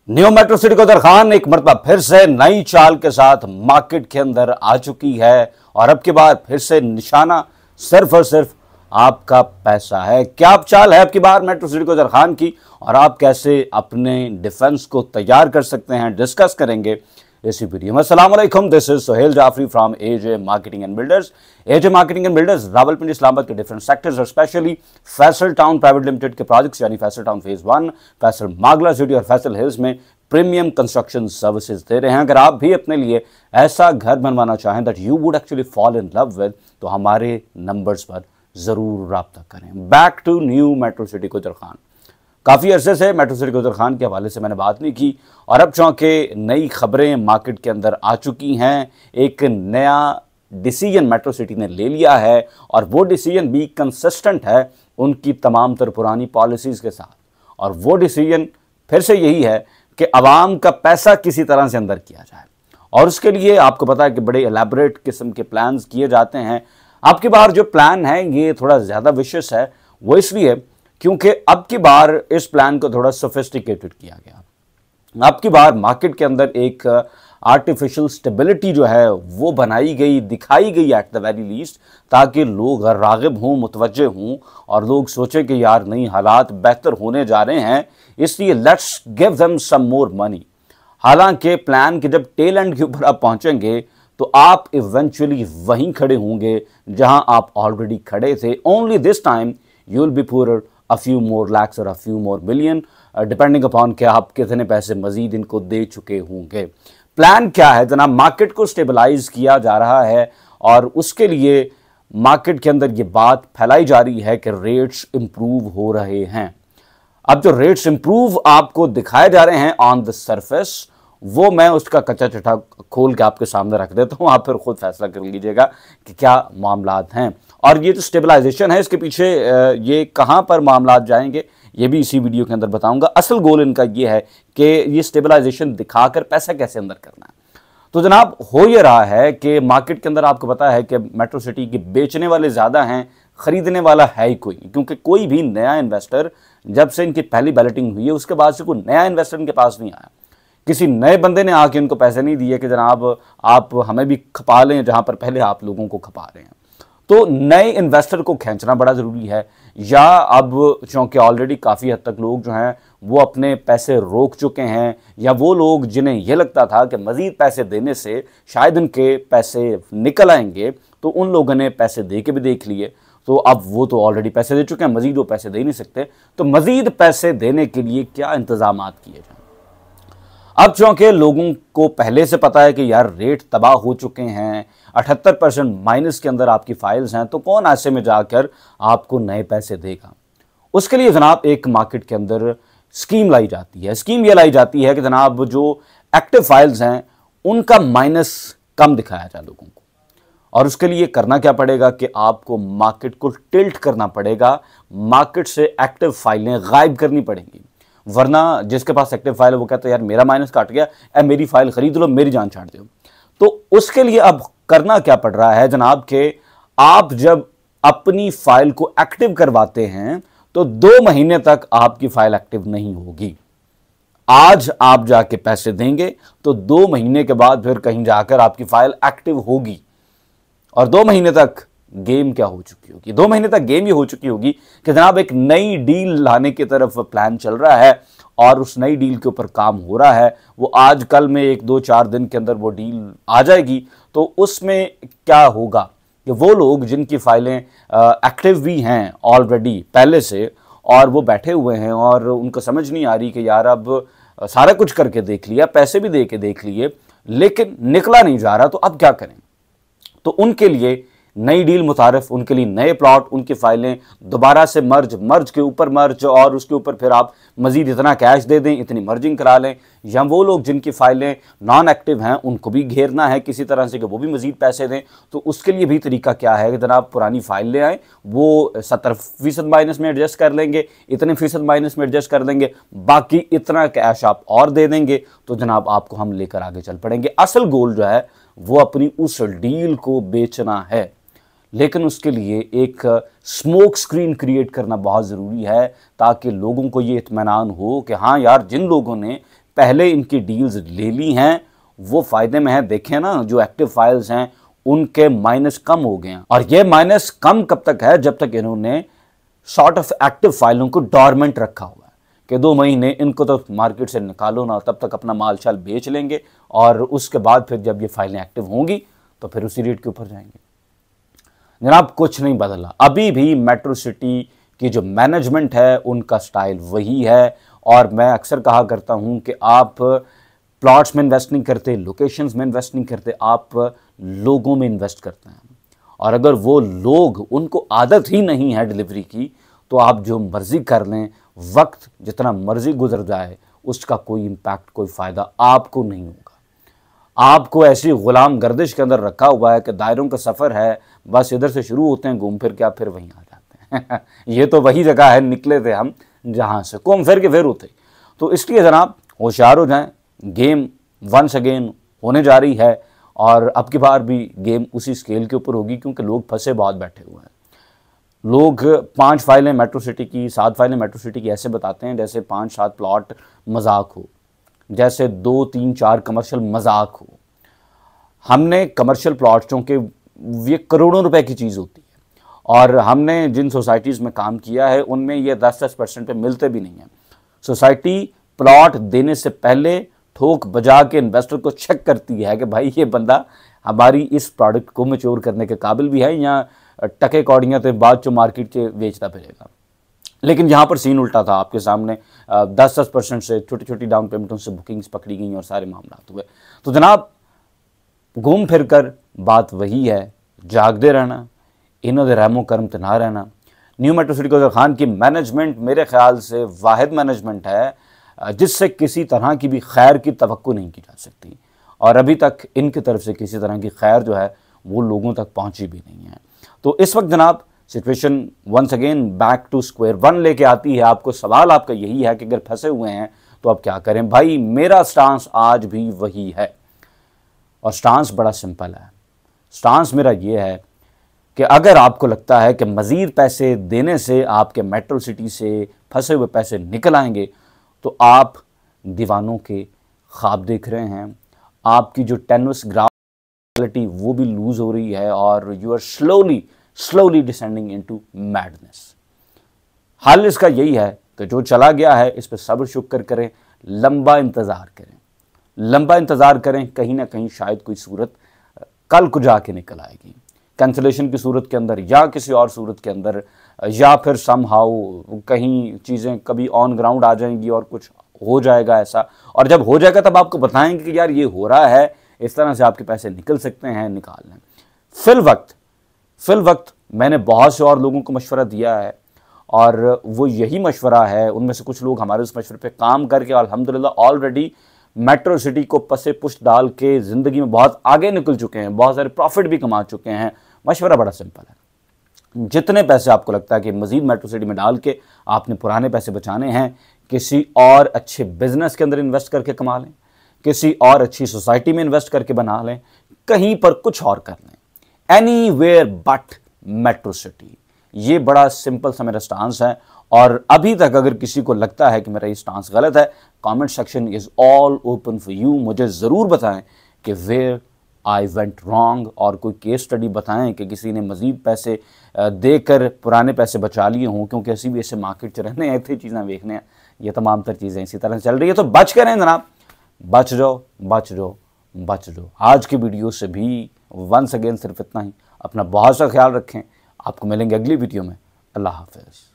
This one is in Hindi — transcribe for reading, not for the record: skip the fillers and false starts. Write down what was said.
New metro city Kodar Khan एक मरतबा फिर से नई चाल के साथ मार्केट के अंदर आ चुकी है और अब की बार फिर से निशाना सिर्फ और सिर्फ आपका पैसा है। क्या चाल है अब की बार मेट्रो सिटी कोदर खान की और आप कैसे अपने डिफेंस को तैयार कर सकते हैं, डिस्कस करेंगे इसी वीडियो में। अस्सलाम वालेकुम, this is Sohail Jafri from AJ marketing and builders. AJ marketing and builders Rawalpindi Islamabad के डिफरेंट सेक्टर्स और specially Faisal town private limited के प्रोजेक्ट्स यानी Faisal town phase 1, Faisal Margalla city और फैसल हिल्स में प्रीमियम कंस्ट्रक्शन सर्विसेज दे रहे हैं। अगर आप भी अपने लिए ऐसा घर बनवाना चाहें that you would actually fall in love with, तो हमारे नंबर्स पर जरूर राब्ता करें। Back to new metro city Kodar Khan. काफ़ी अरसे से मेट्रो सिटी कोदर खान के हवाले से मैंने बात नहीं की और अब चूँकि नई खबरें मार्केट के अंदर आ चुकी हैं, एक नया डिसीजन मेट्रो सिटी ने ले लिया है और वो डिसीजन भी कंसिस्टेंट है उनकी तमाम तर पुरानी पॉलिसीज़ के साथ। और वो डिसीजन फिर से यही है कि आवाम का पैसा किसी तरह से अंदर किया जाए और उसके लिए आपको पता है कि बड़े एलैबोरेट किस्म के प्लान्स किए जाते हैं। आपकी बार जो प्लान है ये थोड़ा ज़्यादा विशेष है, वो इसलिए क्योंकि अब की बार इस प्लान को थोड़ा सोफिस्टिकेटेड किया गया। अब की बार मार्केट के अंदर एक आर्टिफिशियल स्टेबिलिटी जो है वो बनाई गई, दिखाई गई एट द वेरी लीस्ट, ताकि लोग राग़िब हों, मुतवज्जे हों और लोग सोचें कि यार नहीं, हालात बेहतर होने जा रहे हैं, इसलिए let's give them some more money. हालांकि प्लान के जब टेल एंड के ऊपर आप पहुंचेंगे तो आप इवेंचुअली वहीं खड़े होंगे जहां आप ऑलरेडी खड़े थे। Only this time you will be poor a few more lakhs और a few more million depending upon कि आप कितने पैसे मजीद इनको दे चुके होंगे। प्लान क्या है जनाब? मार्केट को स्टेबलाइज किया जा रहा है और उसके लिए मार्केट के अंदर ये बात फैलाई जा रही है कि रेट्स इंप्रूव हो रहे हैं। अब जो रेट्स इंप्रूव आपको दिखाए जा रहे हैं ऑन द सरफेस, वो मैं उसका कच्चा चिट्ठा खोल के आपके सामने रख देता हूँ, आप फिर खुद फैसला कर लीजिएगा कि क्या मामलात हैं। और ये जो स्टेबलाइजेशन है इसके पीछे ये कहाँ पर मामलात जाएंगे ये भी इसी वीडियो के अंदर बताऊंगा। असल गोल इनका ये है कि ये स्टेबलाइजेशन दिखाकर पैसा कैसे अंदर करना है। तो जनाब हो ये रहा है कि मार्केट के अंदर आपको पता है कि मेट्रो सिटी के बेचने वाले ज़्यादा हैं, ख़रीदने वाला है ही कोई, क्योंकि कोई भी नया इन्वेस्टर जब से इनकी पहली बैलेटिंग हुई है उसके बाद से कोई नया इन्वेस्टर इनके पास नहीं आया। किसी नए बंदे ने आके उनको पैसे नहीं दिए कि जनाब आप हमें भी खपा लें जहां पर पहले आप लोगों को खपा रहे हैं। तो नए इन्वेस्टर को खींचना बड़ा ज़रूरी है, या अब चूँकि ऑलरेडी काफ़ी हद तक लोग जो हैं वो अपने पैसे रोक चुके हैं, या वो लोग जिन्हें यह लगता था कि मज़ीद पैसे देने से शायद उनके पैसे निकल आएंगे, तो उन लोगों ने पैसे दे के भी देख लिए। तो अब वो तो ऑलरेडी पैसे दे चुके हैं, मज़ीद वो पैसे दे नहीं सकते। तो मज़ीद पैसे देने के लिए क्या इंतज़ाम किए जाए? अब चूँकि लोगों को पहले से पता है कि यार रेट तबाह हो चुके हैं, 78% माइनस के अंदर आपकी फाइल्स हैं, तो कौन ऐसे में जाकर आपको नए पैसे देगा? उसके लिए जनाब एक मार्केट के अंदर स्कीम लाई जाती है। स्कीम ये लाई जाती है कि जनाब जो एक्टिव फाइल्स हैं उनका माइनस कम दिखाया जाए लोगों को। और उसके लिए करना क्या पड़ेगा कि आपको मार्केट को टिल्ट करना पड़ेगा, मार्केट से एक्टिव फाइलें गायब करनी पड़ेंगी। वरना जिसके पास एक्टिव फाइल है वो कहता है यार मेरा माइनस काट गया, मेरी फाइल खरीद लो, मेरी जान छाड़ दो। तो उसके लिए अब करना क्या पड़ रहा है जनाब कि आप जब अपनी फाइल को एक्टिव करवाते हैं तो 2 महीने तक आपकी फाइल एक्टिव नहीं होगी। आज आप जाके पैसे देंगे तो 2 महीने के बाद फिर कहीं जाकर आपकी फाइल एक्टिव होगी। और 2 महीने तक गेम क्या हो चुकी होगी? 2 महीने तक गेम ये हो चुकी होगी कि जनाब एक नई डील लाने की तरफ प्लान चल रहा है और उस नई डील के ऊपर काम हो रहा है। वो आज कल में 1-2-4 दिन के अंदर वो डील आ जाएगी। तो उसमें क्या होगा कि वो लोग जिनकी फाइलें एक्टिव भी हैं ऑलरेडी पहले से और वो बैठे हुए हैं और उनको समझ नहीं आ रही कि यार अब सारा कुछ करके देख लिया, पैसे भी दे के देख लिए, लेकिन निकला नहीं जा रहा, तो अब क्या करें? तो उनके लिए नई डील मुतारिफ, उनके लिए नए प्लॉट, उनकी फाइलें दोबारा से मर्ज के ऊपर मर्ज और उसके ऊपर फिर आप मजीद इतना कैश दे दें, इतनी मर्जिंग करा लें। या वो लोग जिनकी फाइलें नॉन एक्टिव हैं उनको भी घेरना है किसी तरह से कि वो भी मजीद पैसे दें। तो उसके लिए भी तरीका क्या है कि जनाब पुरानी फाइल ले आएँ, वो 70% माइनस में एडजस्ट कर लेंगे, इतने फीसद माइनस में एडजस्ट कर देंगे, बाकी इतना कैश आप और दे देंगे, तो जनाब आपको हम लेकर आगे चल पड़ेंगे। असल गोल जो है वो अपनी उस डील को बेचना है, लेकिन उसके लिए एक स्मोक स्क्रीन क्रिएट करना बहुत ज़रूरी है ताकि लोगों को ये इत्मीनान हो कि हाँ यार, जिन लोगों ने पहले इनकी डील्स ले ली हैं वो फायदे में है। देखें ना, जो एक्टिव फाइल्स हैं उनके माइनस कम हो गए हैं, और ये माइनस कम कब तक है? जब तक इन्होंने सॉर्ट ऑफ एक्टिव फाइलों को डॉर्मेंट रखा हुआ है कि 2 महीने इनको तो मार्केट से निकालो ना, तब तक अपना माल शाल बेच लेंगे और उसके बाद फिर जब ये फाइलें एक्टिव होंगी तो फिर उसी रेट के ऊपर जाएंगे। जनाब कुछ नहीं बदला, अभी भी मेट्रो सिटी की जो मैनेजमेंट है उनका स्टाइल वही है। और मैं अक्सर कहा करता हूं कि आप प्लॉट्स में इन्वेस्ट नहीं करते, लोकेशंस में इन्वेस्ट नहीं करते, आप लोगों में इन्वेस्ट करते हैं। और अगर वो लोग, उनको आदत ही नहीं है डिलीवरी की, तो आप जो मर्जी कर लें, वक्त जितना मर्जी गुजर जाए, उसका कोई इम्पैक्ट, कोई फ़ायदा आपको नहीं होगा। आपको ऐसी गुलाम गर्दिश के अंदर रखा हुआ है कि दायरों का सफ़र है, बस इधर से शुरू होते हैं, घूम फिर के आप फिर वहीं आ जाते हैं। ये तो वही जगह है, निकले थे हम जहाँ से, घूम फिर के फिर होते। तो इसलिए जनाब होशियार हो जाएं, गेम वंस अगेन होने जा रही है, और अब की बार भी गेम उसी स्केल के ऊपर होगी, क्योंकि लोग फंसे बहुत बैठे हुए हैं। लोग 5 फाइलें मेट्रो सिटी की, 7 फाइलें मेट्रो सिटी की ऐसे बताते हैं जैसे 5-7 प्लॉट मजाक हो, जैसे 2-3-4 कमर्शियल मजाक हो। हमने कमर्शियल प्लॉट्स के ये करोड़ों रुपए की चीज़ होती है, और हमने जिन सोसाइटीज़ में काम किया है उनमें ये 10-10% पे मिलते भी नहीं हैं। सोसाइटी प्लॉट देने से पहले ठोक बजा के इन्वेस्टर को चेक करती है कि भाई ये बंदा हमारी इस प्रोडक्ट को मैच्योर करने के काबिल भी है, या टके कौड़ियाँ तो बाद जो मार्केट के बेचता फिरेगा। लेकिन यहाँ पर सीन उल्टा था, आपके सामने 10-10% से, छोटी छोटी डाउन पेमेंटों से बुकिंग्स पकड़ी गई और सारे मामला हुए। तो जनाब घूम फिर कर बात वही है, जागते रहना, इन्हों दे रहमो करम ते ना रहना। New metro city Kausar Khan की मैनेजमेंट मेरे ख्याल से वाहिद मैनेजमेंट है जिससे किसी तरह की भी खैर की तवक्को नहीं की जा सकती, और अभी तक इनकी तरफ से किसी तरह की खैर जो है वो लोगों तक पहुंची भी नहीं है। तो इस वक्त जनाब situation once again back to square one लेके आती है आपको। सवाल आपका यही है कि अगर फंसे हुए हैं तो अब क्या करें? भाई मेरा स्टांस आज भी वही है, और स्टांस बड़ा सिंपल है। स्टांस मेरा ये है कि अगर आपको लगता है कि मज़ीद पैसे देने से आपके मेट्रो सिटी से फंसे हुए पैसे निकल आएंगे, तो आप दीवानों के ख्वाब देख रहे हैं। आपकी जो टेनस ग्राविटी वो भी लूज हो रही है, और you are slowly descending into madness. हाल इसका यही है कि जो चला गया है इस पर सब्र शुक्र करें, लंबा इंतज़ार करें, लंबा इंतज़ार करें। कहीं ना कहीं शायद कोई सूरत कल को जाके निकल आएगी, कैंसलेशन की सूरत के अंदर या किसी और सूरत के अंदर, या फिर समहाउ कहीं चीज़ें कभी ऑन ग्राउंड आ जाएंगी और कुछ हो जाएगा ऐसा। और जब हो जाएगा तब आपको बताएंगे कि यार ये हो रहा है, इस तरह से आपके पैसे निकल सकते हैं, निकाल लें। फिल वक्त मैंने बहुत से और लोगों को मशवरा दिया है, और वो यही मशवरा है, उनमें से कुछ लोग हमारे उस मशवरे पे काम करके अल्हम्दुलिल्लाह ऑलरेडी मेट्रो सिटी को पसे पुष्ट डाल के ज़िंदगी में बहुत आगे निकल चुके हैं, बहुत सारे प्रॉफिट भी कमा चुके हैं। मशवरा बड़ा सिंपल है, जितने पैसे आपको लगता है कि मज़ीद मेट्रो सिटी में डाल के आपने पुराने पैसे बचाने हैं, किसी और अच्छे बिजनेस के अंदर इन्वेस्ट करके कमा लें, किसी और अच्छी सोसाइटी में इन्वेस्ट करके बना लें, कहीं पर कुछ और कर लें, एनीवेयर बट मेट्रो सिटी। ये बड़ा सिंपल सा मेरा स्टांस है, और अभी तक अगर किसी को लगता है कि मेरा ये स्टांस गलत है, comment section is all open for you. मुझे ज़रूर बताएं कि वेयर आई वेंट रॉन्ग, और कोई केस स्टडी बताएं कि किसी ने मज़ीद पैसे देकर पुराने पैसे बचा लिए हों, क्योंकि ऐसी भी ऐसे मार्केट च रहने हैं, ऐसी चीज़ें देखने हैं, ये तमाम तर चीज़ें इसी तरह चल रही है। तो बच कर रहें जनाब, बच जाओ बच जाओ बच जाओ। आज की वीडियो से भी वंस अगेन सिर्फ इतना ही। अपना बहुत सा ख्याल रखें, आपको मिलेंगे अगली वीडियो में। अल्लाह हाफ़िज़।